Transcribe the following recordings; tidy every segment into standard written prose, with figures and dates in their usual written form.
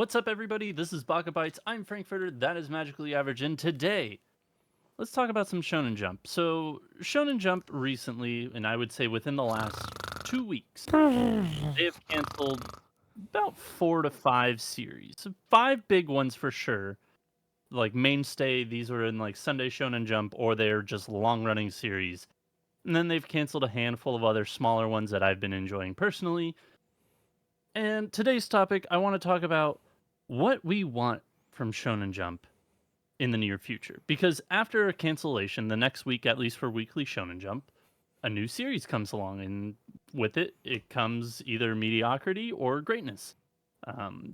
What's up, everybody? This is BakaBites. I'm Frankfurter. That is Magically Average. And today, let's talk about some Shonen Jump. So, Shonen Jump recently, and I would say within the last 2 weeks, they have canceled about 4 to 5 series. So 5 big ones for sure. Like mainstay, these were in like Sunday Shonen Jump, or they're just long running series. And then they've canceled a handful of other smaller ones that I've been enjoying personally. And today's topic, I want to talk about what we want from Shonen Jump in the near future. Because after a cancellation, the next week, at least for Weekly Shonen Jump, a new series comes along, and with it, it comes either mediocrity or greatness.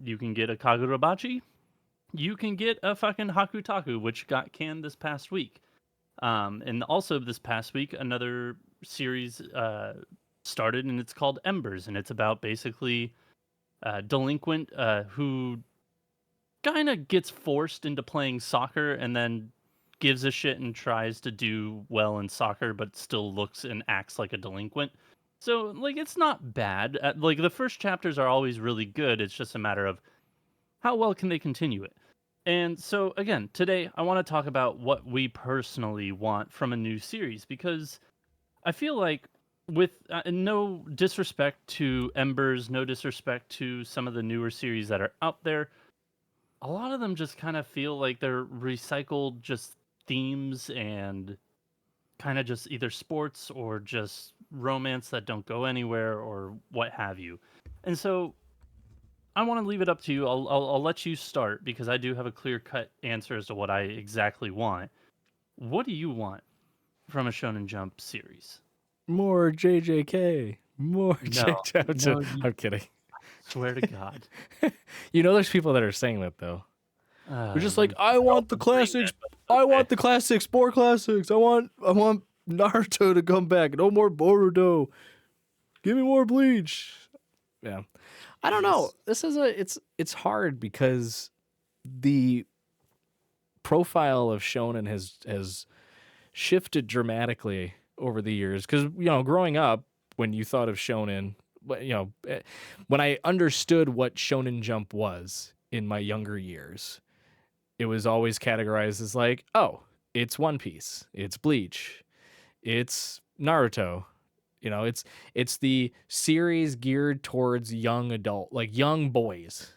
You can get a Kagurabachi, you can get a fucking Hakutaku, which got canned this past week. And also this past week, another series started, and it's called Embers, and it's about basically delinquent who kind of gets forced into playing soccer and then gives a shit and tries to do well in soccer, but still looks and acts like a delinquent. So, like, it's not bad. Like, the first chapters are always really good. It's just a matter of how well can they continue it. And so, again, today I want to talk about what we personally want from a new series because I feel like with no disrespect to Embers, no disrespect to some of the newer series that are out there, a lot of them just kind of feel like they're recycled just themes and kind of just either sports or just romance that don't go anywhere or what have you. And so I want to leave it up to you. I'll let you start because I do have a clear cut answer as to what I exactly want. What do you want from a Shonen Jump series? More JJK. More No, JJ. no, you I'm kidding. swear to God. There's people that are saying that though. They're just like, I I want the don't agree classics. that, but I want okay. the classics. More classics. I want Naruto to come back. No more Boruto. Give me more Bleach. Yeah. I don't know. This is it's hard because the profile of shonen has shifted dramatically over the years because growing up when you thought of shonen, when I understood what Shonen Jump was in my younger years, it was always categorized as like, oh, it's One Piece, it's Bleach, it's Naruto. It's the series geared towards young adult, like young boys,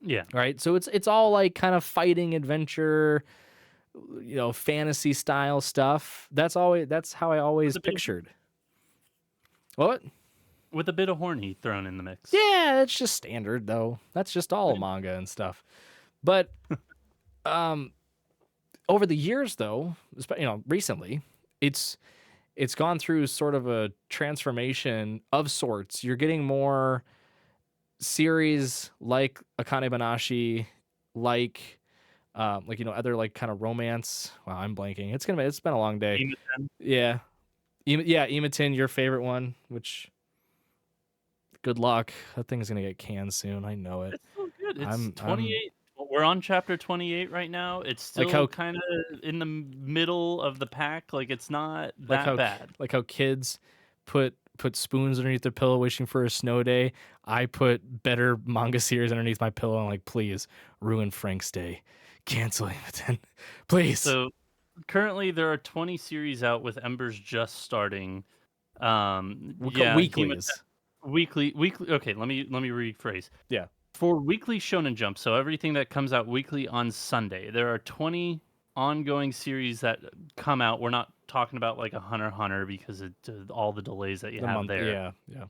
Yeah. right? So it's all like kind of fighting adventure, fantasy style stuff. That's how I always With a bit of, pictured. What? with a bit of horny thrown in the mix. Yeah, that's just standard though. That's just all manga and stuff. But over the years though, recently, it's gone through sort of a transformation of sorts. You're getting more series like Akane Banashi, like other like kind of romance. Wow, I'm blanking. It's been a long day. Ematen. Yeah. Imatin, your favorite one, which good luck. That thing's gonna get canned soon. I know it. It's still good. It's I'm 28. We're on chapter 28 right now. It's like still how kind of in the middle of the pack. Like, it's not like that how bad. like how kids put spoons underneath their pillow wishing for a snow day. I put better manga series underneath my pillow. I'm like, please ruin Frank's day. Cancel Imatin. Please. So currently there are 20 series out with Embers just starting. Yeah, Weeklies. weekly. Okay, let me rephrase. Yeah. For Weekly Shonen Jump, so everything that comes out weekly on Sunday, there are 20 ongoing series that come out. We're not talking about like a Hunter x Hunter because of all the delays that you The have month. there. Yeah.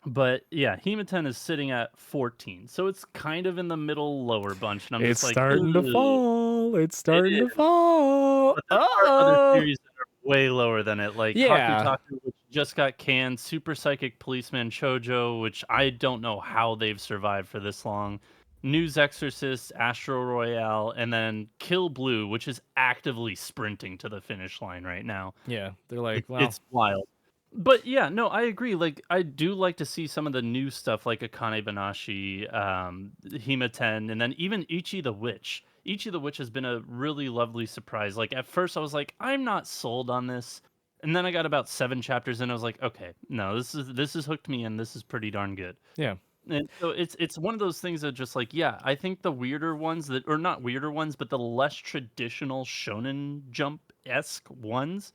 But yeah, Hematen is sitting at 14, so it's kind of in the middle lower bunch, and I'm It's just like, starting to "Ugh." fall. It's It starting to is, fall. but there are other Oh. series that are way lower than it, like Yeah. Hakutaku, which just got canned, Super Psychic Policeman Shoujo, which I don't know how they've survived for this long, News Exorcist, Astro Royale, and then Kill Blue, which is actively sprinting to the finish line right now. Yeah. They're like, well, It's wild. But yeah, no, I agree. Like, I do like to see some of the new stuff, like Akane Banashi, Hima-ten, and then even Ichi the Witch. Ichi the Witch has been a really lovely surprise. Like, at first I was like, I'm not sold on this, and then I got about 7 chapters, and I was like, okay, no, this is hooked me in. This is pretty darn good. yeah. And so it's one of those things that just like, yeah, I think the weirder ones that, or not weirder ones, but the less traditional Shonen Jump-esque ones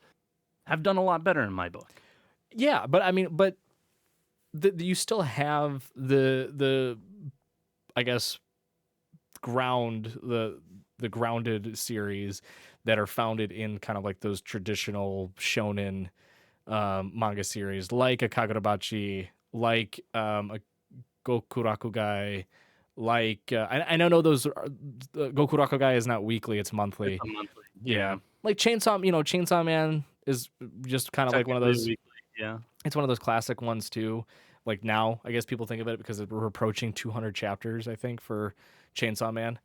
have done a lot better in my book. Yeah, but I mean, but you still have the I guess the grounded series that are founded in kind of like those traditional shonen manga series, like a Kagurabachi, like a Gokurakugai, like I don't know those Gokurakugai is not weekly, it's It's monthly. a monthly, Yeah, yeah. like Chainsaw Man is just kind of like one of Technically a those. weekly, yeah. It's one of those classic ones too. Like now, I guess people think of it because we're approaching 200 chapters, I think, for Chainsaw Man.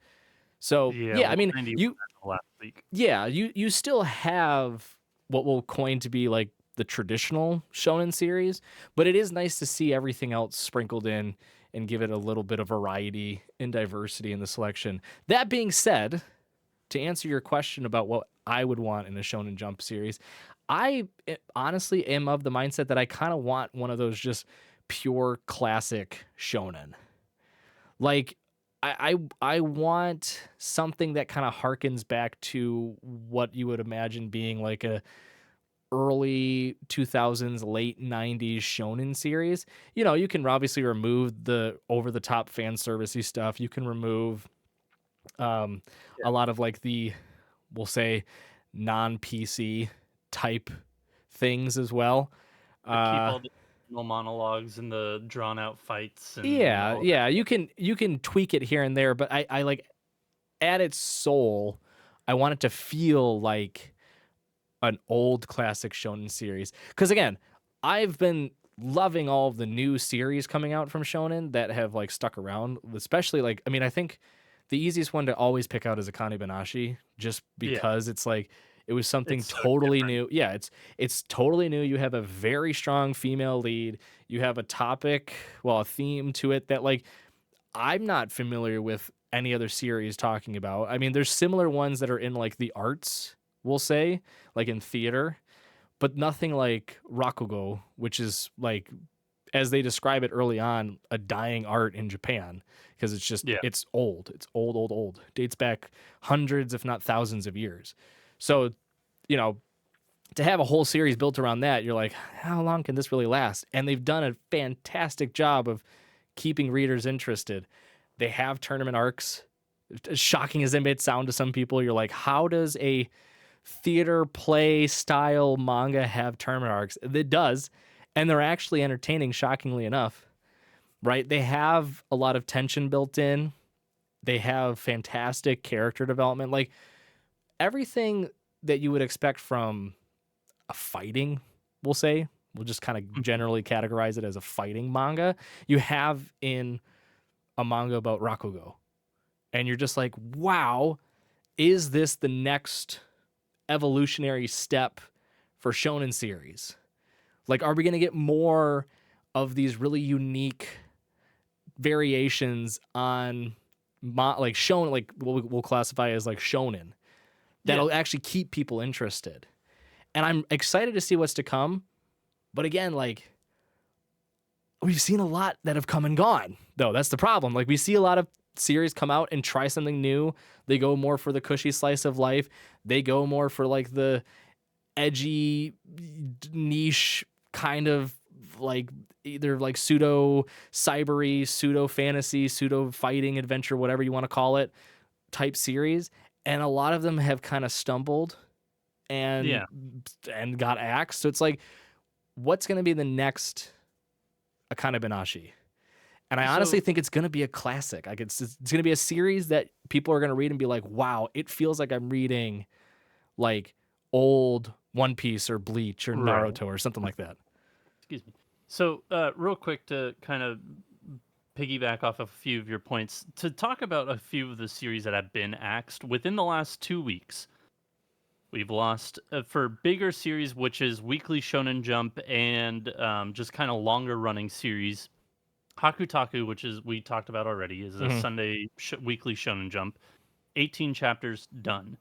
So Yeah, yeah, I mean, 191 as of last week. you still have what we'll coin to be like the traditional shonen series, but it is nice to see everything else sprinkled in and give it a little bit of variety and diversity in the selection. That being said, to answer your question about what I would want in a Shonen Jump series, honestly am of the mindset that I kind of want one of those just pure classic shonen. Like I want something that kind of harkens back to what you would imagine being like a early 2000s late 90s shonen series. You know, you can obviously remove the over the top fan servicey stuff. You can remove um Yeah. a lot of like the, we'll say, non PC type things as well. But keep Uh all the internal monologues and the drawn out fights and yeah, all that yeah, stuff. you can tweak it here and there, but I like at its soul, I want it to feel like an old classic shonen series. Because again, I've been loving all of the new series coming out from shonen that have like stuck around. Especially like, I mean, I think the easiest one to always pick out is Akane Banashi, just Yeah, because it's like it was something it's so totally different. new. Yeah, it's totally new. You have a very strong female lead. You have a topic, well, a theme to it that like I'm not familiar with any other series talking about. I mean, there's similar ones that are in like the arts, we'll say, like in theater, but nothing like Rakugo, which is like, as they describe it early on, a dying art in Japan because it's just Yeah. it's old. It's old, old, old. Dates back hundreds, if not thousands of years. So, you know, to have a whole series built around that, you're like, how long can this really last? And they've done a fantastic job of keeping readers interested. They have tournament arcs. As shocking as it may sound to some people, you're like, how does a theater play style manga have tournament arcs? It does, and they're actually entertaining, shockingly enough, right? They have a lot of tension built in. They have fantastic character development. Like everything that you would expect from a fighting, we'll say, we'll just kind of Mhm. generally categorize it as a fighting manga, you have in a manga about Rakugo. And you're just like, wow, is this the next evolutionary step for shonen series? Like, are we going to get more of these really unique variations on like shonen, like what we'll classify as like shonen, Yeah. that'll actually keep people interested? And I'm excited to see what's to come. But again, like, we've seen a lot that have come and gone, though. That's the problem. Like, we see a lot of series come out and try something new. They go more for the cushy slice of life. They go more for like the edgy niche kind of like either like pseudo cybery, pseudo fantasy, pseudo fighting adventure, whatever you want to call it, type series. And a lot of them have kind of stumbled and Yeah. got axed. So it's like, what's going to be the next Akane Banashi? And I honestly So think it's going to be a classic. Like it's going to be a series that people are going to read and be like, wow, it feels like I'm reading like old One Piece or Bleach or right. Naruto or something like that. Excuse me. So real quick to kind of piggyback off of a few of your points to talk about a few of the series that have been axed within the last 2 weeks. We've lost for bigger series, which is Weekly Shonen Jump and just kind of longer running series. Hakutaku, which is we talked about already, is a Mm-hmm. Sunday weekly Shonen Jump. 18 chapters done.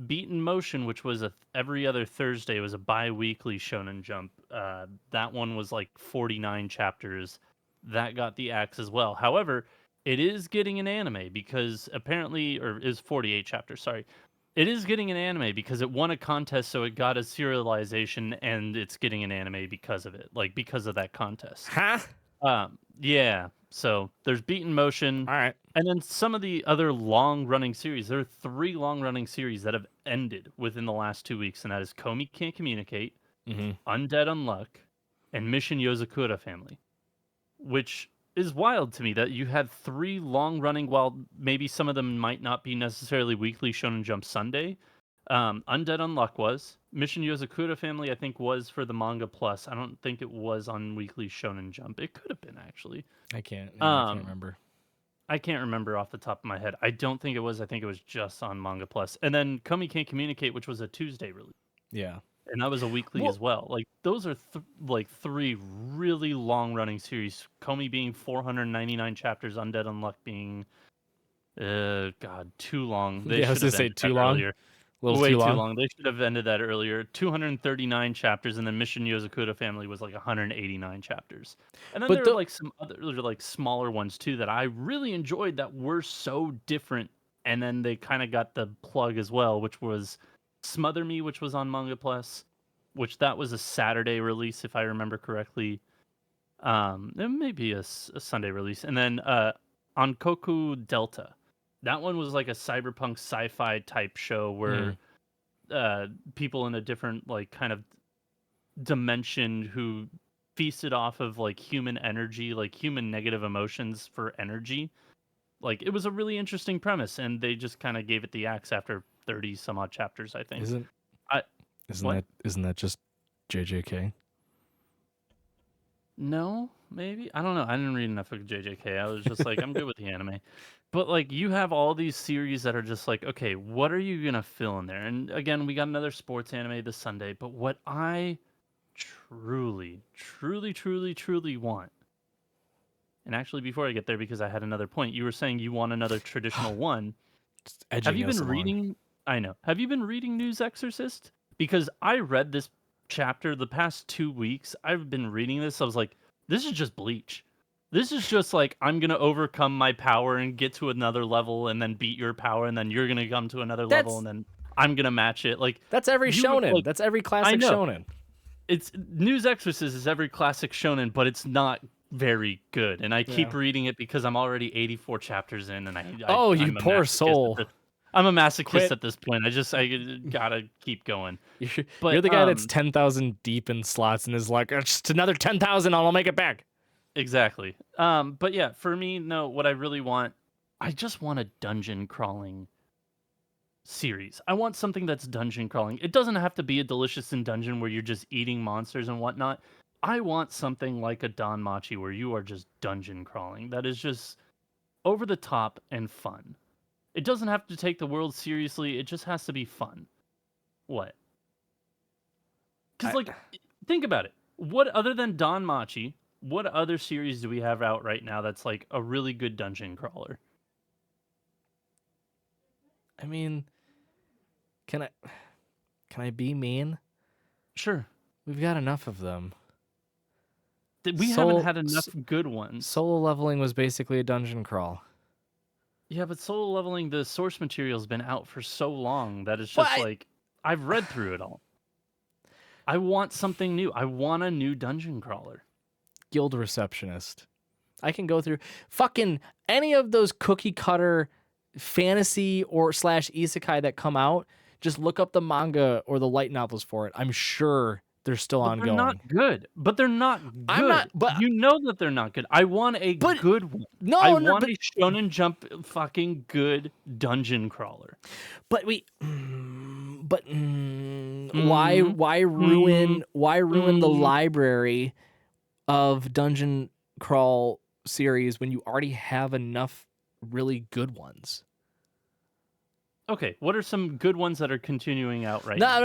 Beaten Motion, which was every other Thursday, was a bi-weekly Shonen Jump. That one was like 49 chapters. that got the axe as well. However, it is getting an anime because apparently, or is 48 chapters, sorry. It is getting an anime because it won a contest, so it got a serialization, and it's getting an anime because of it, like because of that contest. Huh? Yeah. So there's Beat in Motion, All right. and then some of the other long-running series. There are 3 long-running series that have ended within the last 2 weeks, and that is Komi Can't Communicate, Mm-hmm. Undead Unluck, and Mission Yozakura Family, which is wild to me that you had 3 long-running, while maybe some of them might not be necessarily weekly Shonen Jump Sunday. Undead Unluck was. Mission Yozakura Family, I think, was for the Manga Plus. I don't think it was on weekly Shonen Jump. It could have been, actually. I can't remember. I can't remember off the top of my head. I don't think it was. I think it was just on Manga Plus. And then Komi Can't Communicate, which was a Tuesday release. Yeah. And that was a weekly as well. Like, those are 3 really long-running series. Komi being 499 chapters, Undead Unluck being, too long. I was gonna say too long. Earlier. Way too long. They should have ended that earlier. 239 chapters, and then Mission Yozakura Family was like 189 chapters. And then there were like some other like smaller ones too that I really enjoyed that were so different. And then they kind of got the plug as well, which was Smother Me, which was on Manga Plus, which that was a Saturday release if I remember correctly. It may be a Sunday release, and then Ankoku Delta. That one was like a cyberpunk sci-fi type show where people in a different like kind of dimension who feasted off of like human energy, like human negative emotions for energy. Like, it was a really interesting premise, and they just kind of gave it the axe after 30 some odd chapters, I think. Isn't that just JJK? No, maybe. I don't know. I didn't read enough of JJK. I was just like, I'm good with the anime. But like, you have all these series that are just like, okay, what are you gonna fill in there? And again, we got another sports anime this Sunday. But what I truly want, and actually, before I get there, because I had another point, you were saying you want another traditional one. Have you been reading? I know. Have you been reading News Exorcist? Because I read this chapter the past 2 weeks. I've been reading this. I was like, this is just Bleach. This is just like, I'm going to overcome my power and get to another level and then beat your power, and then you're going to come to another level, and then I'm going to match it. Like, that's every shonen. Like, that's every classic shonen. It's News Exorcist is every classic shonen, but it's not very good. And I keep reading it because I'm already 84 chapters in, and you poor soul. I'm a masochist at this point. I gotta keep going. You're the guy that's 10,000 deep in slots and is like, just another 10,000, I'll make it back. Exactly. But yeah, for me, no, what I really want, I just want a dungeon crawling series. I want something that's dungeon crawling. It doesn't have to be a Delicious in Dungeon where you're just eating monsters and whatnot. I want something like a Don Machi where you are just dungeon crawling. That is just over the top and fun. It doesn't have to take the world seriously. It just has to be fun. What? Because, like, think about it. What, other than Don Machi, what other series do we have out right now that's, like, a really good dungeon crawler? I mean, can I be mean? Sure. We've got enough of them. We haven't had enough good ones. Solo Leveling was basically a dungeon crawl. Yeah, but Solo Leveling, the source material's been out for so long that it's just like, I've read through it all. I want something new. I want a new dungeon crawler. Guild Receptionist. I can go through fucking any of those cookie cutter fantasy or / isekai that come out. Just look up the manga or the light novels for it. I'm sure they're still ongoing. They're not good. But they're not good. You know that they're not good. I want a good one. I want a Shonen Jump fucking good dungeon crawler. But why ruin the library of dungeon crawl series when you already have enough really good ones? Okay, what are some good ones that are continuing out right now?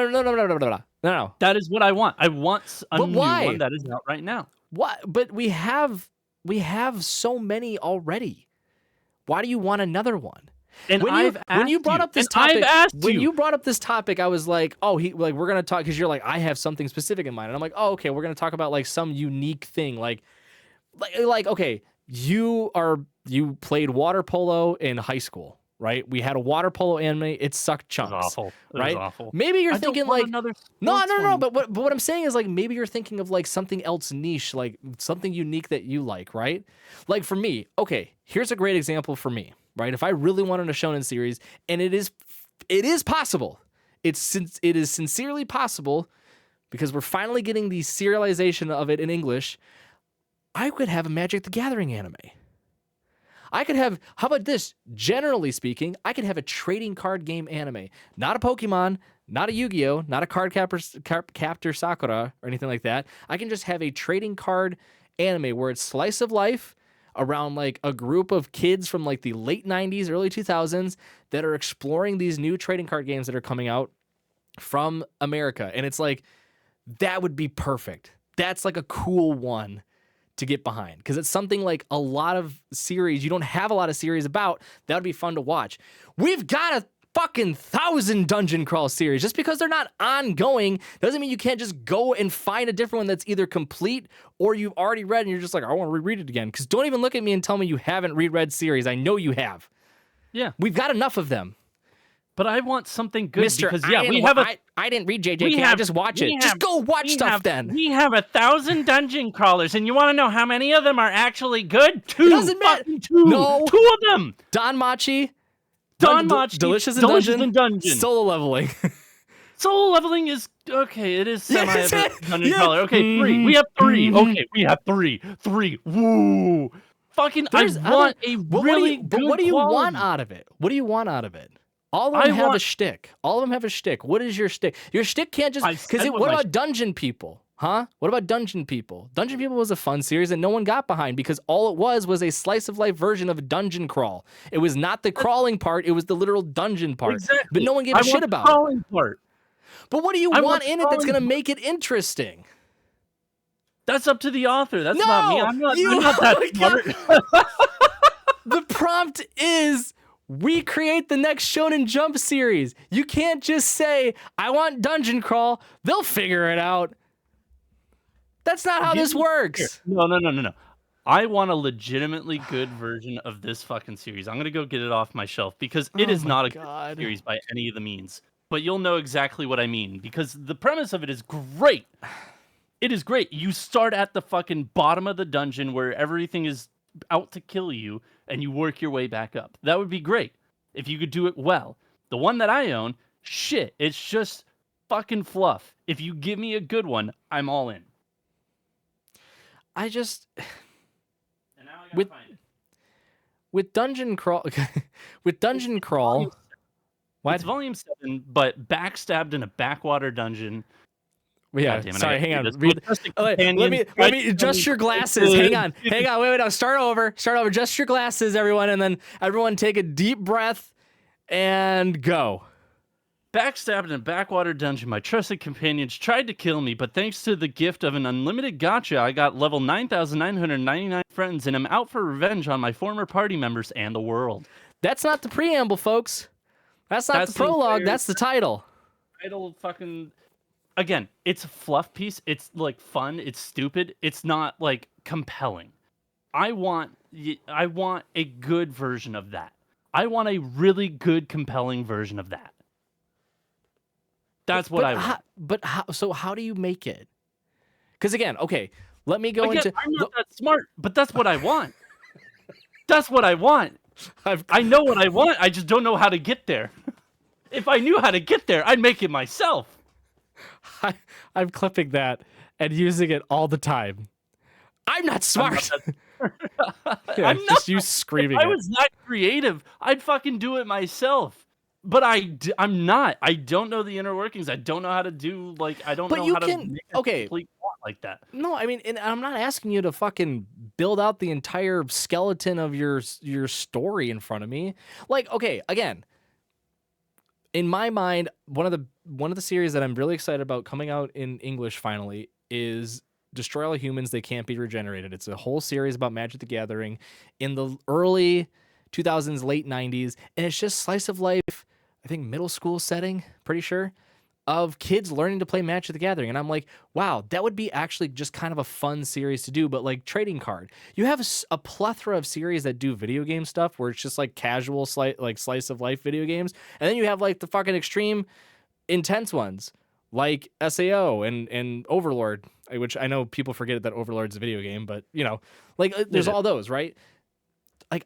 No. That is what I want. I want a new one that is out right now. What? But we have so many already. Why do you want another one? And when you brought up this topic, I was like, oh, we're gonna talk because you're like, I have something specific in mind, and I'm like, oh, okay, we're gonna talk about like some unique thing, like like okay, you played water polo in high school, right? We had a water polo anime. It sucked It was chunks, awful. It right? was awful. Maybe you're I don't thinking want like another no. sports one. But what I'm saying is like maybe you're thinking of like something else niche, like something unique that you like, right? Like for me, okay, here's a great example for me, right? If I really wanted a shonen series, and it is possible. It is sincerely possible because we're finally getting the serialization of it in English. I could have a Magic the Gathering anime. I could have, how about this? Generally speaking, I could have a trading card game anime. Not a Pokemon, not a Yu-Gi-Oh!, not a Card Captor Sakura or anything like that. I can just have a trading card anime where it's slice of life around like a group of kids from like the late 90s, early 2000s that are exploring these new trading card games that are coming out from America. And it's like, that would be perfect. That's like a cool one to get behind because it's something like a lot of series you don't have a lot of series about. That would be fun to watch. We've got a fucking 1,000 dungeon crawl series. Just because they're not ongoing doesn't mean you can't just go and find a different one that's either complete or you've already read and you're just like, I want to reread it again. Because don't even look at me and tell me you haven't reread series. I know you have. Yeah, we've got enough of them. But I want something good Mister, because I didn't read JJK. I just watch it. Just go watch stuff then. We have 1,000 dungeon crawlers, and you want to know how many of them are actually good? Two. It doesn't matter. Two. No. 2 of them. Danmachi, Delicious in Dungeon. Solo leveling. Solo leveling is okay. It is semi Yes, dungeon crawler. Okay, 3. We have 3. Okay, we have 3. 3. Woo. Fucking, I want a really good. But what do you quality. want out of it? What do you want out of it? All of them have a shtick. All of them have a shtick. What is your shtick? Your shtick can't just because. What about Dungeon People? Huh? What about Dungeon People? Dungeon People was a fun series that no one got behind because all it was a slice of life version of a dungeon crawl. It was not the crawling part; it was the literal dungeon part. Exactly. But no one gave a shit about crawling part. But what do you want in it that's going to make it interesting? That's up to the author. That's not me. I'm not that smart. The prompt is. We create the next Shonen Jump series. You can't just say, I want Dungeon Crawl. They'll figure it out. That's not how this works. No. I want a legitimately good version of this fucking series. I'm going to go get it off my shelf because it is not a good series by any of the means. But you'll know exactly what I mean because the premise of it is great. It is great. You start at the fucking bottom of the dungeon where everything is out to kill you and you work your way back up. That would be great if you could do it well. The one that I own, shit, it's just fucking fluff. If you give me a good one, I'm all in. I just and now I gotta find it. With Dungeon Crawl what? It's volume 7, but backstabbed in a backwater dungeon. Yeah, sorry, hang on. Let me adjust your glasses. Hang on. Wait, no, start over. Adjust your glasses, everyone, and then everyone take a deep breath and go. Backstabbed in a backwater dungeon, my trusted companions tried to kill me, but thanks to the gift of an unlimited gacha, I got level 9,999 friends, and I'm out for revenge on my former party members and the world. That's not the preamble, folks. That's not the prologue. That's the title. Title fucking... Again, it's a fluff piece. It's like fun. It's stupid. It's not like compelling. I want a good version of that. I want a really good, compelling version of that. That's what I want. So how do you make it? Because again, okay, let me go into. I'm not that smart, but that's what I want. That's what I want. I know what I want. I just don't know how to get there. If I knew how to get there, I'd make it myself. I'm clipping that and using it all the time. I'm not smart. I'm not just you screaming. If I was that creative, I'd fucking do it myself. But I'm not. I don't know the inner workings. I don't know how to do I don't know how to make a complete plot like that. No, I mean, and I'm not asking you to fucking build out the entire skeleton of your story in front of me. Like, okay, again, in my mind, one of the series that I'm really excited about coming out in English finally is Destroy All Humans, They Can't Be Regenerated. It's a whole series about Magic the Gathering in the early 2000s, late 90s, and it's just slice of life, I think middle school setting, pretty sure. of kids learning to play Magic the Gathering. And I'm like, wow, that would be actually just kind of a fun series to do, but like trading card. You have a plethora of series that do video game stuff where it's just like casual slice of life video games. And then you have like the fucking extreme intense ones like SAO and Overlord, which I know people forget that Overlord's a video game, but you know, like there's all those, right? Like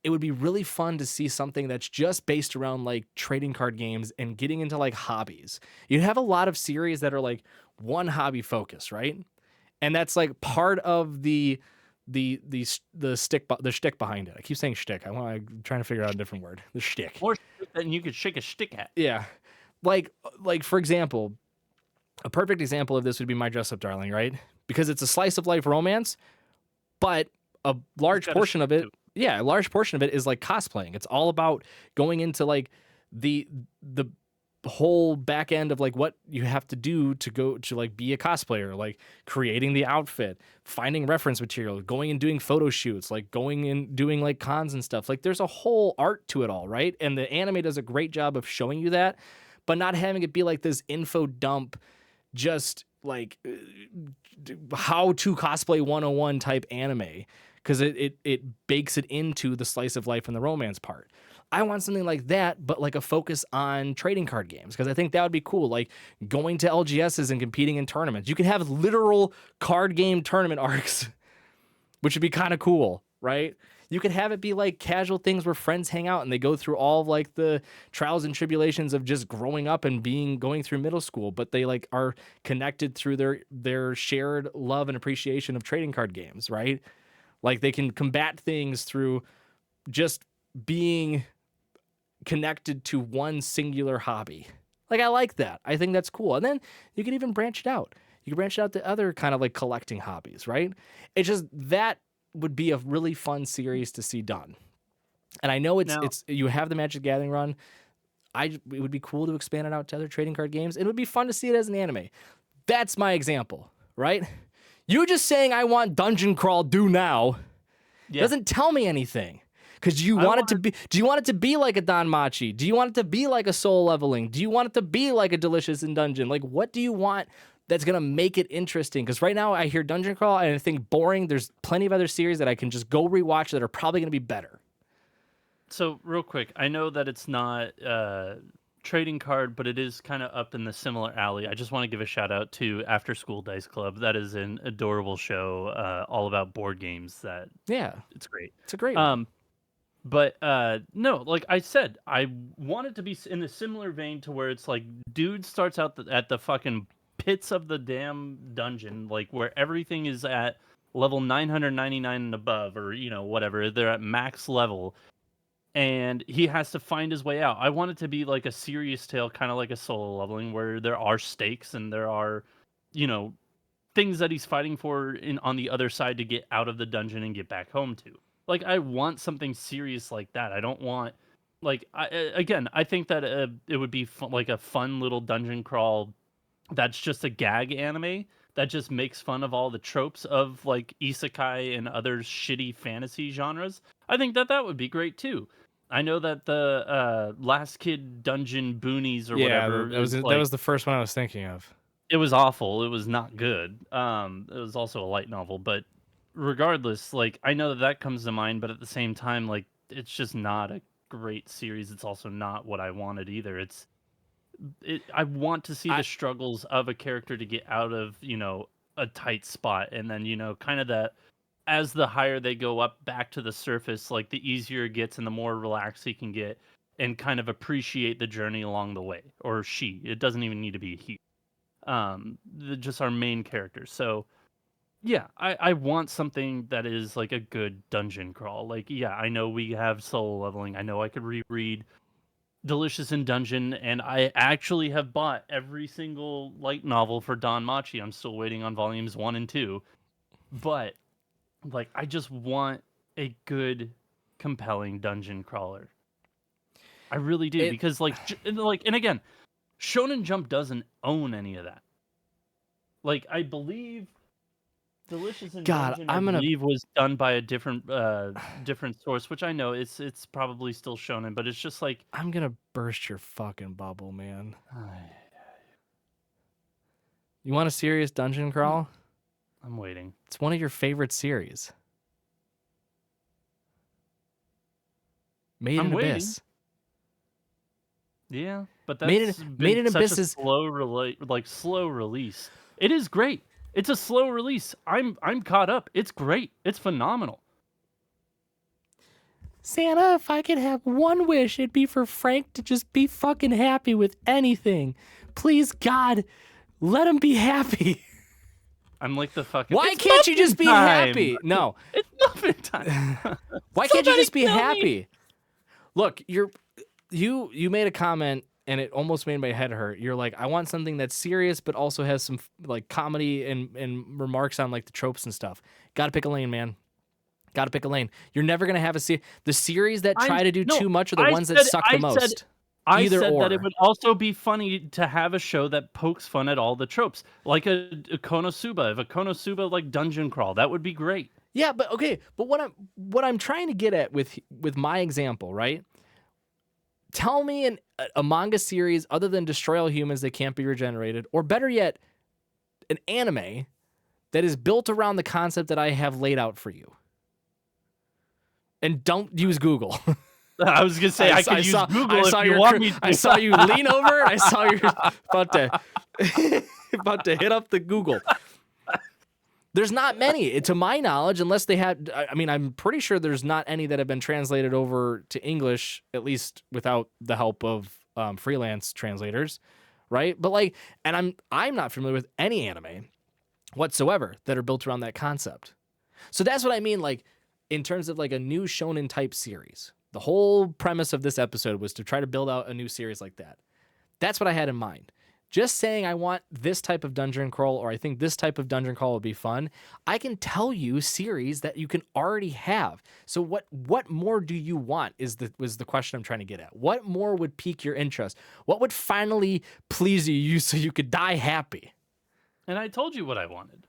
it would be really fun to see something that's just based around like trading card games and getting into like hobbies. You have a lot of series that are like one hobby focus, right? And that's like part of the shtick behind it. I keep saying shtick. I'm trying to figure out a different word. The shtick. More shit than you could shake a stick at. Yeah. Like for example, a perfect example of this would be My Dress Up Darling, right? Because it's a slice of life romance, but a large portion of it, a large portion of it is like cosplaying. It's all about going into like the whole back end of like what you have to do to go to like be a cosplayer, like creating the outfit, finding reference material, going and doing photo shoots, like going and doing like cons and stuff. Like there's a whole art to it all, right? And the anime does a great job of showing you that, but not having it be like this info dump, just like how to cosplay 101 type anime, because it bakes it into the slice of life and the romance part. I want something like that, but like a focus on trading card games, because I think that would be cool. Like going to LGSs and competing in tournaments. You can have literal card game tournament arcs, which would be kind of cool, right? You could have it be like casual things where friends hang out and they go through all of like the trials and tribulations of just growing up and going through middle school, but they like are connected through their shared love and appreciation of trading card games, right? Like they can combat things through just being connected to one singular hobby. Like I like that. I think that's cool. And then you can even branch it out. You can branch it out to other kind of like collecting hobbies, right? It's just that would be a really fun series to see done. And I know it's you have the Magic the Gathering run. It would be cool to expand it out to other trading card games. It would be fun to see it as an anime. That's my example, right? You just saying I want Dungeon Crawl do now doesn't tell me anything. Because do you want it to be like a Danmachi? Do you want it to be like a Soul Leveling? Do you want it to be like a Delicious in Dungeon? Like, what do you want that's going to make it interesting? Because right now I hear Dungeon Crawl and I think boring. There's plenty of other series that I can just go rewatch that are probably going to be better. So real quick, I know that it's not trading card, but it is kind of up in the similar alley. I just want to give a shout out to After School Dice Club. That is an adorable show all about board games. It's great. It's a great one. But no, like I said, I want it to be in a similar vein to where it's like dude starts out at the fucking pits of the damn dungeon, like where everything is at level 999 and above, or you know, whatever, they're at max level, and he has to find his way out. I want it to be like a serious tale, kind of like a Solo Leveling, where there are stakes and there are, you know, things that he's fighting for on the other side to get out of the dungeon and get back home to. Like, I want something serious like that. I don't want, like, I think that it would be like a fun little dungeon crawl that's just a gag anime that just makes fun of all the tropes of, like, isekai and other shitty fantasy genres. I think that would be great, too. I know that the Last Kid Dungeon Boonies or whatever. That was the first one I was thinking of. It was awful. It was not good. It was also a light novel, but regardless, like I know that comes to mind, but at the same time, like it's just not a great series. It's also not what I wanted either. I want to see the struggles of a character to get out of, you know, a tight spot, and then, you know, kind of that as the higher they go up back to the surface, like the easier it gets and the more relaxed he can get and kind of appreciate the journey along the way. Or she. It doesn't even need to be he. Just our main character. So yeah, I want something that is like a good dungeon crawl. Like, yeah, I know we have Solo Leveling. I know I could reread Delicious in Dungeon, and I actually have bought every single light novel for Danmachi. I'm still waiting on volumes 1 and 2. But, like, I just want a good, compelling dungeon crawler. I really do. Because, like, and again, Shonen Jump doesn't own any of that. Like, I believe Delicious in Dungeon, I believe, was done by a different source, which I know it's probably still Shonen, but it's just like I'm gonna burst your fucking bubble, man. You want a serious dungeon crawl? I'm waiting. It's one of your favorite series. Made in waiting. Abyss. Yeah, but that's Made in such Abyss a is slow release. It is great. It's a slow release. I'm caught up. It's great. It's phenomenal. Santa, if I could have one wish, it'd be for Frank to just be fucking happy with anything. Please, God, let him be happy. I'm like the fucking. Why It's can't you just be muffin happy? time. No. It's muffin time. Why can't you Somebody just be tell me. happy? Look, you made a comment and it almost made my head hurt. You're like, I want something that's serious but also has some like comedy and remarks on like the tropes and stuff. Gotta pick a lane, man. Gotta pick a lane. You're never gonna have the series that try to do too much are the ones that suck the most. I said that it would also be funny to have a show that pokes fun at all the tropes, like a Konosuba. If a Konosuba like dungeon crawl, that would be great. Yeah, but okay, but what I'm trying to get at with my example, right? Tell me a manga series other than Destroy All Humans that can't be regenerated, or better yet, an anime that is built around the concept that I have laid out for you. And don't use Google. I was gonna say I could use Google if you want me to. I saw you lean over. I saw you about to hit up the Google. There's not many, to my knowledge, unless they had. I mean, I'm pretty sure there's not any that have been translated over to English, at least without the help of freelance translators, right? But like, and I'm not familiar with any anime whatsoever that are built around that concept. So that's what I mean, like, in terms of like a new shonen type series. The whole premise of this episode was to try to build out a new series like that. That's what I had in mind. Just saying I want this type of dungeon crawl or I think this type of dungeon crawl would be fun, I can tell you series that you can already have. So what more do you want was the question I'm trying to get at. What more would pique your interest? What would finally please you so you could die happy? And I told you what I wanted.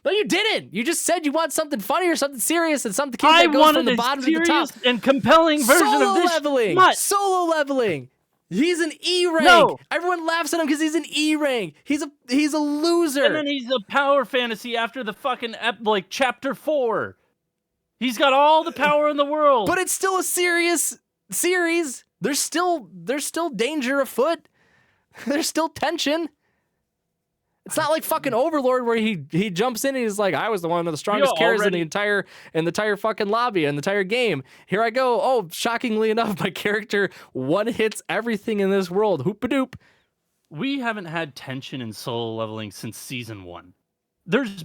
No, you didn't. You just said you want something funny or something serious and something that goes from the bottom to the top. And compelling version of this. Solo leveling. He's an E rank. No. Everyone laughs at him because he's an E rank. He's a loser. And then he's a power fantasy after the fucking chapter 4. He's got all the power in the world. But it's still a serious series. There's still danger afoot. There's still tension. It's not like fucking Overlord where he jumps in and he's like, I was the one with the strongest carries in the entire fucking lobby and the entire game. Here I go. Oh, shockingly enough, my character one hits everything in this world. Hoop-a-doop. We haven't had tension in solo leveling since season 1. There's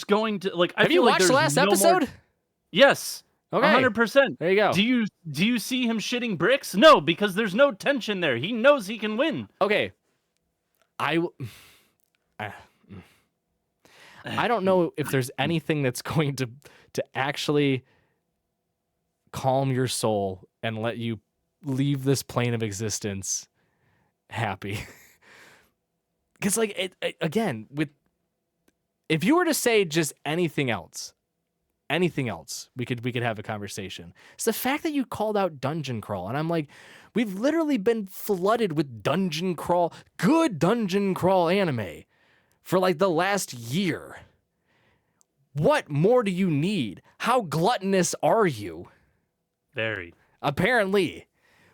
going to like. Have you watched the last episode? Yes. Okay. 100%. There you go. Do you see him shitting bricks? No, because there's no tension there. He knows he can win. Okay. I don't know if there's anything that's going to actually calm your soul and let you leave this plane of existence happy. Because like again, if you were to say just anything else, we could have a conversation. It's the fact that you called out dungeon crawl, and I'm like, we've literally been flooded with good dungeon crawl anime for like the last year. What more do you need? How gluttonous are you? Very. Apparently.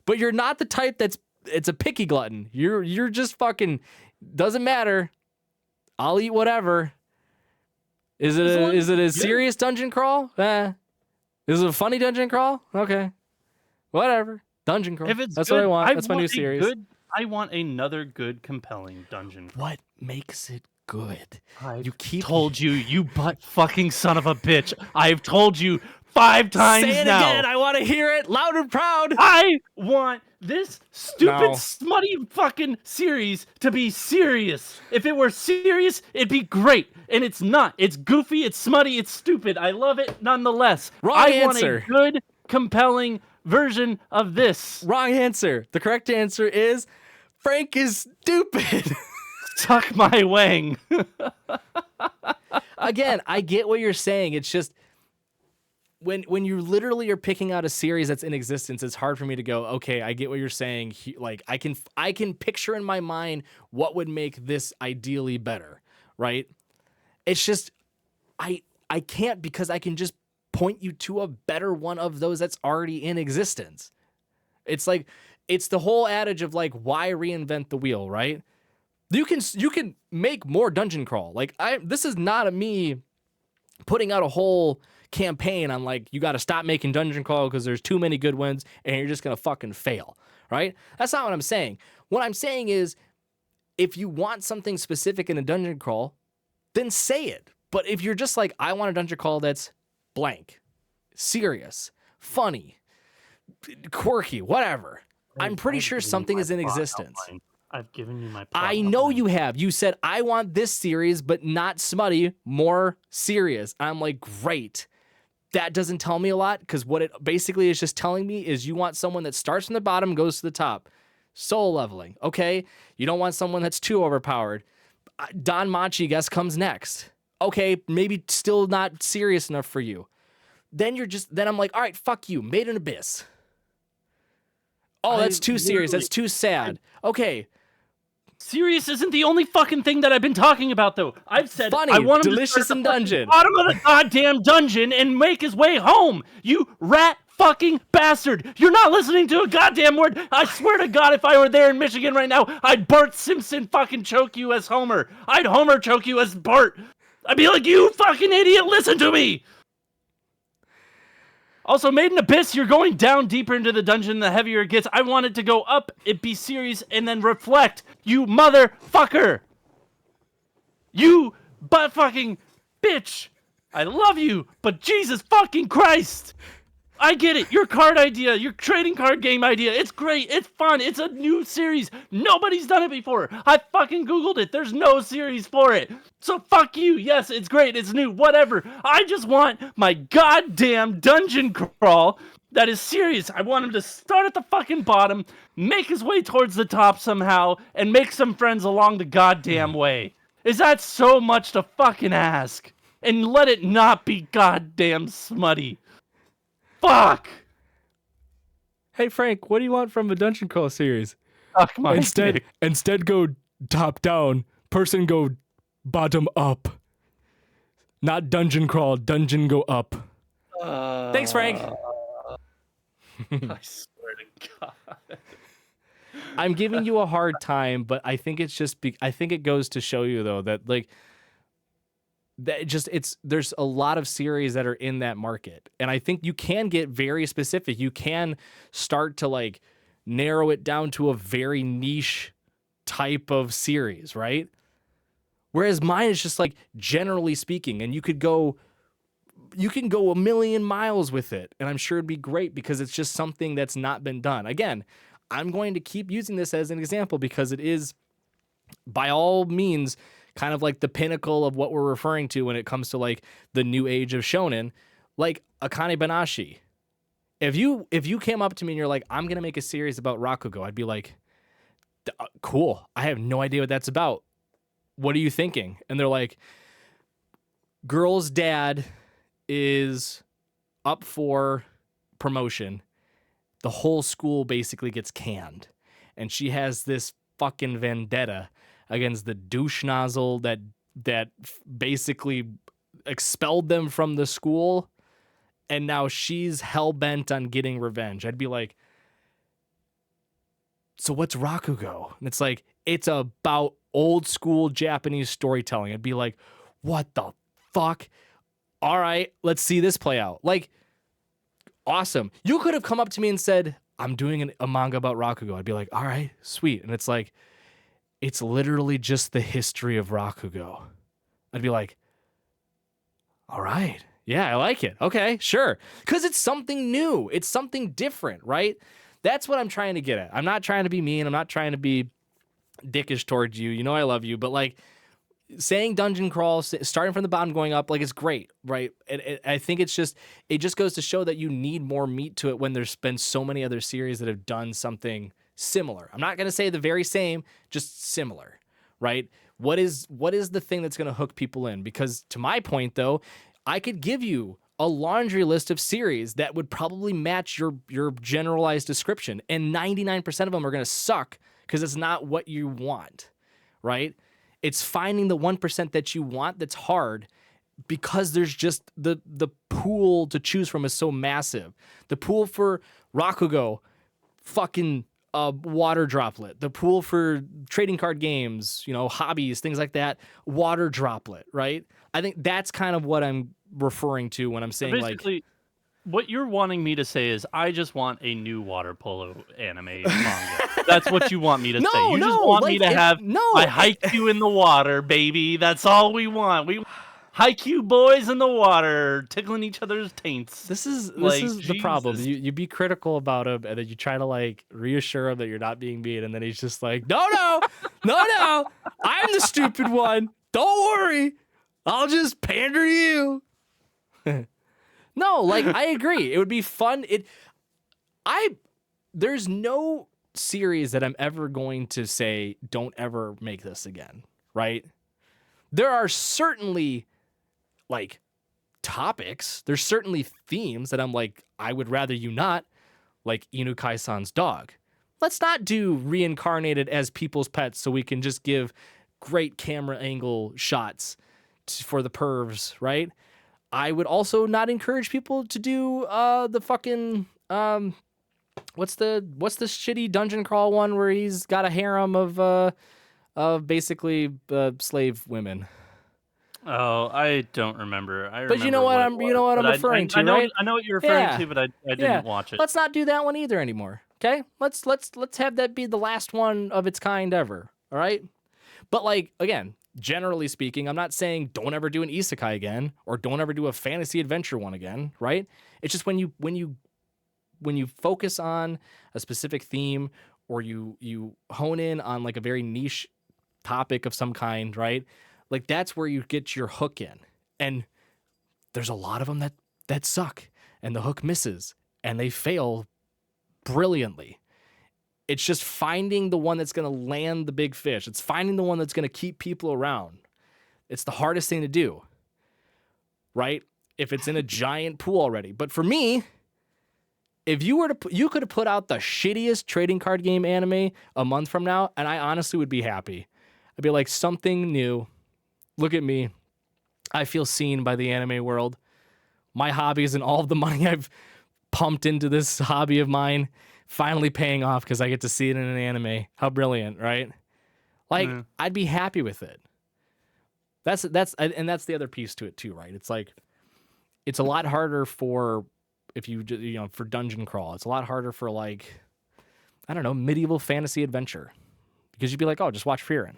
But you're not the type it's a picky glutton. You're just fucking, doesn't matter. I'll eat whatever. Is it a serious dungeon crawl? Is it a funny dungeon crawl? Okay. Whatever. Dungeon crawl. That's what I want. That's my new series. I want another good, compelling dungeon crawl. What makes it good? Told you, you butt fucking son of a bitch. I've told you 5 times now. Say it again. I want to hear it loud and proud. I want this stupid, smutty fucking series to be serious. If it were serious, it'd be great. And it's not. It's goofy, it's smutty, it's stupid. I love it nonetheless. Wrong answer. I want a good, compelling version of this. Wrong answer. The correct answer is Frank is stupid. Suck my wang. Again, I get what you're saying. It's just when you literally are picking out a series that's in existence, it's hard for me to go, okay, I get what you're saying. Like I can picture in my mind what would make this ideally better, right? It's just I can't, because I can just point you to a better one of those that's already in existence. It's like, it's the whole adage of like, why reinvent the wheel, right? You can make more dungeon crawl. Like, this is not me putting out a whole campaign on like, you got to stop making dungeon crawl because there's too many good ones and you're just gonna fucking fail, right? That's not what I'm saying. What I'm saying is, if you want something specific in a dungeon crawl, then say it. But if you're just like, I want a dungeon crawl that's blank, serious, funny, quirky, whatever, I'm pretty sure something is in existence. I've given you my plot I know you have. You said, I want this series, but not smutty, more serious. I'm like, great. That doesn't tell me a lot, because what it basically is just telling me is you want someone that starts from the bottom, goes to the top. Soul leveling. Okay. You don't want someone that's too overpowered. Don Machi, guess, comes next. Okay. Maybe still not serious enough for you. Then I'm like, all right, fuck you. Made in Abyss. Oh, that's too serious. That's too sad. Okay. Serious isn't the only fucking thing that I've been talking about, though. I've said funny, I want him delicious, to and dungeon. Bottom of the goddamn dungeon and make his way home. You rat fucking bastard. You're not listening to a goddamn word. I swear to God, if I were there in Michigan right now, I'd Bart Simpson fucking choke you as Homer. I'd Homer choke you as Bart. I'd be like, you fucking idiot, listen to me. Also, Made in Abyss, you're going down deeper into the dungeon the heavier it gets. I want it to go up, it be serious, and then reflect. You motherfucker. You butt fucking bitch. I love you, but Jesus fucking Christ. I get it. Your card idea, your trading card game idea, it's great. It's fun. It's a new series. Nobody's done it before. I fucking Googled it. There's no series for it. So fuck you. Yes, it's great. It's new. Whatever. I just want my goddamn dungeon crawl that is serious. I want him to start at the fucking bottom, make his way towards the top somehow, and make some friends along the goddamn way. Is that so much to fucking ask? And let it not be goddamn smutty. Fuck! Hey Frank, what do you want from a dungeon crawl series? Fuck my dick. Instead go top down. Person go bottom up. Not dungeon crawl, dungeon go up. Thanks, Frank. I swear to God. I'm giving you a hard time, but I think it's just I think it goes to show you though that like there's a lot of series that are in that market, and I think you can get very specific. You can start to like narrow it down to a very niche type of series, right? Whereas mine is just like generally speaking, and you can go a million miles with it, and I'm sure it'd be great because it's just something that's not been done. Again, I'm going to keep using this as an example because it is by all means kind of like the pinnacle of what we're referring to when it comes to like the new age of shonen, like Akane Banashi. If you came up to me and you're like, I'm going to make a series about Rakugo, I'd be like, cool. I have no idea what that's about. What are you thinking? And they're like, girl's dad is up for promotion. The whole school basically gets canned. And she has this fucking vendetta against the douche nozzle that basically expelled them from the school, and now she's hell-bent on getting revenge. I'd be like, so what's Rakugo? And it's like, it's about old school Japanese storytelling. I'd be like, what the fuck? All right, let's see this play out. Like, awesome. You could have come up to me and said, I'm doing a manga about Rakugo. I'd be like, all right, sweet. And it's like, it's literally just the history of Rakugo. I'd be like, all right. Yeah, I like it. Okay, sure. Because it's something new. It's something different, right? That's what I'm trying to get at. I'm not trying to be mean. I'm not trying to be dickish towards you. You know I love you. But like saying dungeon crawl, starting from the bottom going up, like it's great, right? I think it just goes to show that you need more meat to it when there's been so many other series that have done something similar. I'm not going to say the very same, just similar, right? What is the thing that's going to hook people in? Because to my point, though, I could give you a laundry list of series that would probably match your generalized description, and 99% of them are going to suck because it's not what you want, right? It's finding the 1% that you want that's hard because there's just the pool to choose from is so massive. The pool for Rakugo, fucking water droplet. The pool for trading card games, hobbies, things like that, water droplet, right? I think that's kind of what I'm referring to when I'm saying basically, what you're wanting me to say is I just want a new water polo anime manga. That's what you want me to say. You just want me to have I haiku in the water, baby. That's all we want. We haiku boys in the water, tickling each other's taints. This is the problem. You be critical about him, and then you try to reassure him that you're not being mean, and then he's just like, no, I'm the stupid one. Don't worry, I'll just pander to you. No, I agree. It would be fun. There's no series that I'm ever going to say, don't ever make this again, right? There are certainly topics. There's certainly themes that I'm I would rather you not, like Inukai-san's dog. Let's not do reincarnated as people's pets so we can just give great camera angle shots for the pervs, right? I would also not encourage people to do the fucking what's the shitty dungeon crawl one where he's got a harem of basically slave women. Oh, I don't remember. But you know what I'm referring to, right? I know what you're referring to, but I didn't watch it. Let's not do that one either anymore. Okay? Let's have that be the last one of its kind ever. All right? But again, generally speaking, I'm not saying don't ever do an isekai again or don't ever do a fantasy adventure one again, right? It's just when you focus on a specific theme or you hone in on a very niche topic of some kind, right? That's where you get your hook in. And there's a lot of them that suck and the hook misses and they fail brilliantly. It's just finding the one that's going to land the big fish. It's finding the one that's going to keep people around. It's the hardest thing to do, right? If it's in a giant pool already. But for me, if you could have put out the shittiest trading card game anime a month from now, and I honestly would be happy. I'd be like, something new. Look at me. I feel seen by the anime world. My hobbies and all of the money I've pumped into this hobby of mine finally paying off because I get to see it in an anime. How brilliant, right? I'd be happy with it. That's the other piece to it too, right? It's it's a lot harder for for dungeon crawl. It's a lot harder for I don't know, medieval fantasy adventure because you'd be like, oh, just watch Frieren.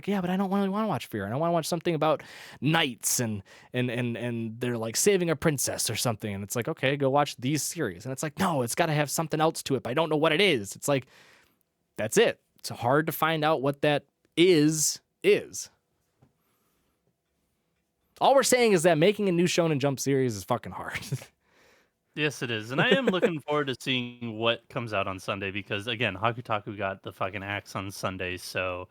Yeah, but I don't really want to watch Frieren. I want to watch something about knights and they're saving a princess or something. And it's okay, go watch these series. And it's no, it's got to have something else to it, but I don't know what it is. It's that's it. It's hard to find out what that is. All we're saying is that making a new Shonen Jump series is fucking hard. Yes, it is. And I am looking forward to seeing what comes out on Sunday because, again, Hakutaku got the fucking axe on Sunday, so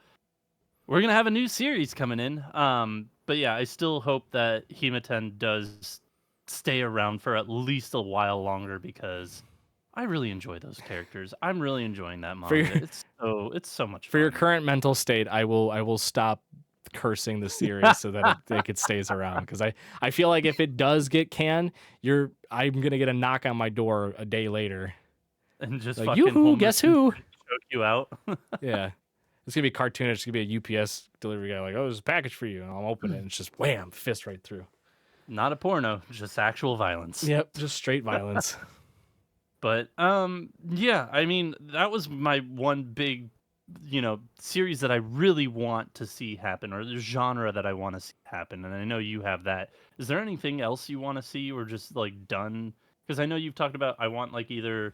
we're going to have a new series coming in. But yeah, I still hope that Himaten does stay around for at least a while longer because I really enjoy those characters. I'm really enjoying that manga. It's so much fun. For your current mental state, I will stop cursing the series so that it stays around because I feel like if it does get canned, I'm going to get a knock on my door a day later. And just yoo-hoo, guess who? Choke you out. Yeah. It's going to be cartoonish. It's going to be a UPS delivery guy oh, there's a package for you. And I'll open it and it's just wham, fist right through. Not a porno, just actual violence. Yep, just straight violence. But yeah, I mean, that was my one big, series that I really want to see happen or the genre that I want to see happen. And I know you have that. Is there anything else you want to see or just done? Because I know you've talked about I want either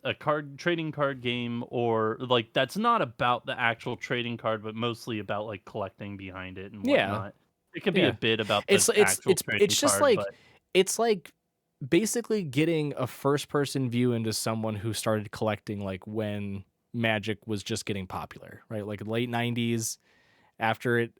a trading card game or that's not about the actual trading card but mostly about collecting behind it and whatnot. It could be a bit about the actual trading card, it's basically getting a first person view into someone who started collecting when Magic was just getting popular, right? Late 90s after it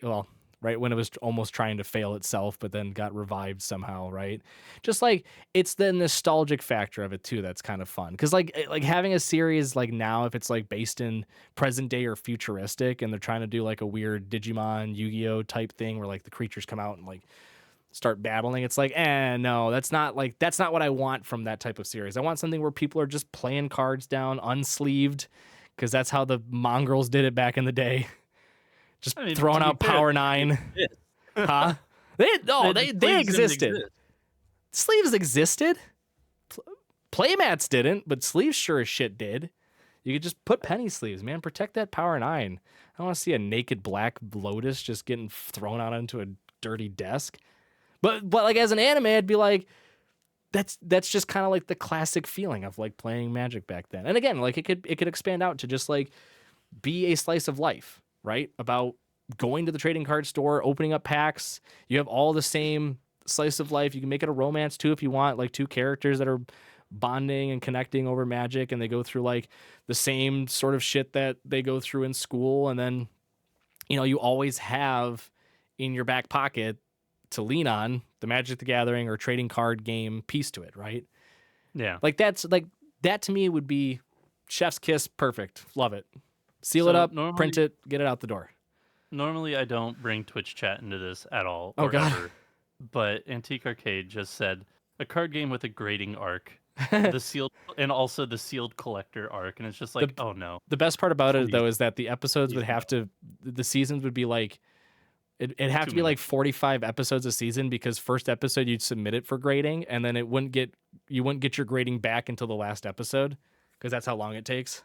right? When it was almost trying to fail itself, but then got revived somehow, right? Just like it's the nostalgic factor of it too that's kind of fun. Because like having a series like now, if it's like based in present day or futuristic, and they're trying to do like a weird Digimon, Yu-Gi-Oh type thing where like the creatures come out and like start battling, it's like, no, that's not what I want from that type of series. I want something where people are just playing cards down unsleeved, because that's how the mongrels did it back in the day. Just throwing out Power 9. Huh? They existed. Sleeves existed. Playmats didn't, but sleeves sure as shit did. You could just put penny sleeves, man. Protect that Power 9. I don't want to see a naked black Lotus just getting thrown out onto a dirty desk. But like as an anime, I'd be like, that's just kind of like the classic feeling of like playing Magic back then. And again, like it could expand out to just like be a slice of life, right? About going to the trading card store, opening up packs. You have all the same slice of life. You can make it a romance too if you want, like two characters that are bonding and connecting over Magic, and they go through like the same sort of shit that they go through in school. And then, you always have in your back pocket to lean on the Magic the Gathering or trading card game piece to it, right? Yeah. Like that to me would be chef's kiss, perfect. Love it. Seal it up, print it, get it out the door. Normally, I don't bring Twitch chat into this at all. Oh, God. Ever. But Antique Arcade just said a card game with a grading arc, the sealed, and also the sealed collector arc, and it's just like, oh no. The best part about it though is that the episodes would have to, the seasons would be like, it'd have to be like 45 episodes a season, because first episode you'd submit it for grading, and then you wouldn't get your grading back until the last episode, because that's how long it takes.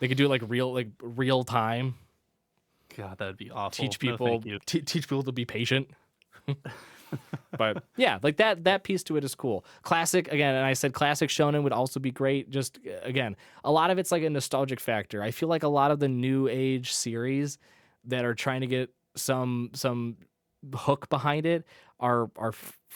They could do it like real time. God, that'd be awful. Teach people teach people to be patient. But yeah, like that piece to it is cool. Classic, again, and I said classic shonen would also be great. Just again, a lot of it's like a nostalgic factor. I feel like a lot of the new age series that are trying to get some hook behind it are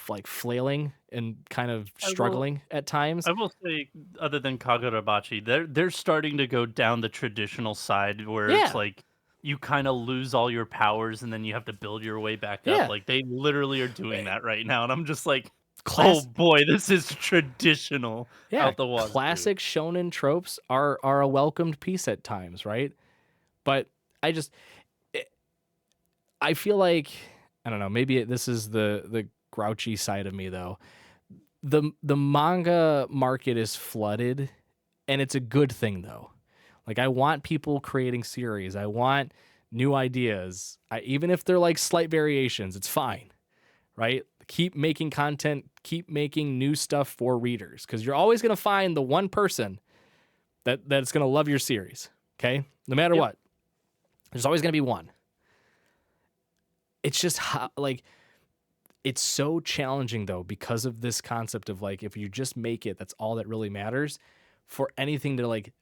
like flailing and kind of struggling at times. I will say, other than Kagurabachi, they're starting to go down the traditional side where it's like you kind of lose all your powers and then you have to build your way back up. Like they literally are doing that right now, and I'm just like, oh boy, this is traditional. Out the wazoo. Classic shonen tropes are a welcomed piece at times, right? But I feel like, I don't know, maybe this is the grouchy side of me though. The manga market is flooded, and it's a good thing though. Like I want people creating series. I want new ideas. Even if they're like slight variations, it's fine, right? Keep making content, keep making new stuff for readers, because you're always going to find the one person that's going to love your series, okay? No matter what. There's always going to be one. It's just it's so challenging though, because of this concept of like, if you just make it, that's all that really matters, for anything to like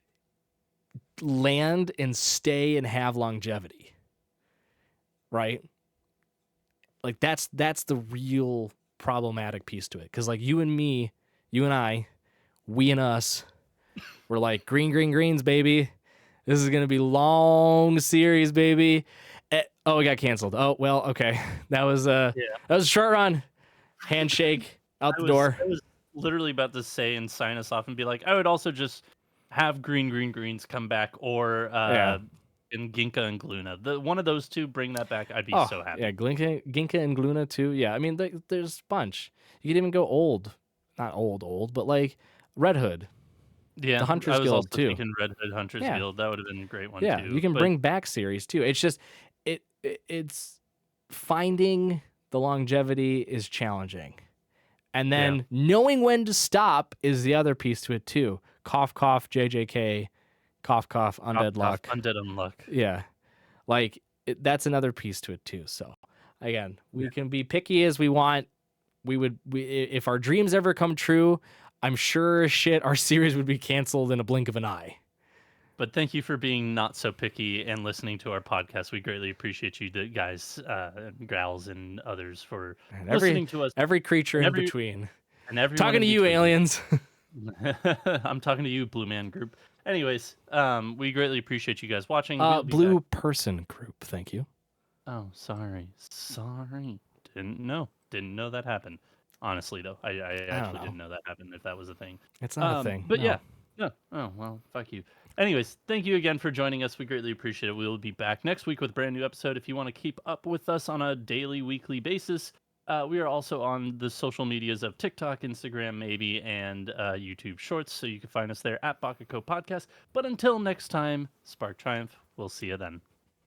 land and stay and have longevity, right? Like that's the real problematic piece to it. Because like you and me, you and I, we and us, we're like greens, baby. This is gonna be long series, baby. Oh, it got canceled. Oh well, okay. That was a short run. Handshake out the door. I was literally about to say and sign us off and be like, I would also just have greens come back, or in Ginka and Gluna. One of those two, bring that back. I'd be so happy. Yeah, Ginka and Gluna too. Yeah, I mean, there's a bunch. You could even go not old, but like Red Hood. Yeah, the Hunters Guild too. Thinking Red Hood Hunters Guild, that would have been a great one too. Yeah, you can bring back series too. It's just it's finding the longevity is challenging, and then knowing when to stop is the other piece to it too. Cough, cough, JJK, cough, cough, undead luck. Undead unluck. Yeah. Like, that's another piece to it, too. So, again, we can be picky as we want. If our dreams ever come true, I'm sure our series would be canceled in a blink of an eye. But thank you for being not so picky and listening to our podcast. We greatly appreciate you guys, gals and others, for listening to us. Every creature in between. And everyone talking to you, aliens. I'm talking to you, Blue Man Group. Anyways, we greatly appreciate you guys watching. Blue Person Group, thank you. Oh, sorry. Sorry. Didn't know that happened. Honestly, though, I I don't actually know. didn't know that happened, if that was a thing. It's not a thing. But No. yeah. No. Oh, well, fuck you. Anyways, thank you again for joining us. We greatly appreciate it. We will be back next week with a brand new episode. If you want to keep up with us on a daily, weekly basis, we are also on the social medias of TikTok, Instagram, maybe, and YouTube Shorts. So you can find us there at Baka&Co Podcast. But until next time, Spark Triumph. We'll see you then.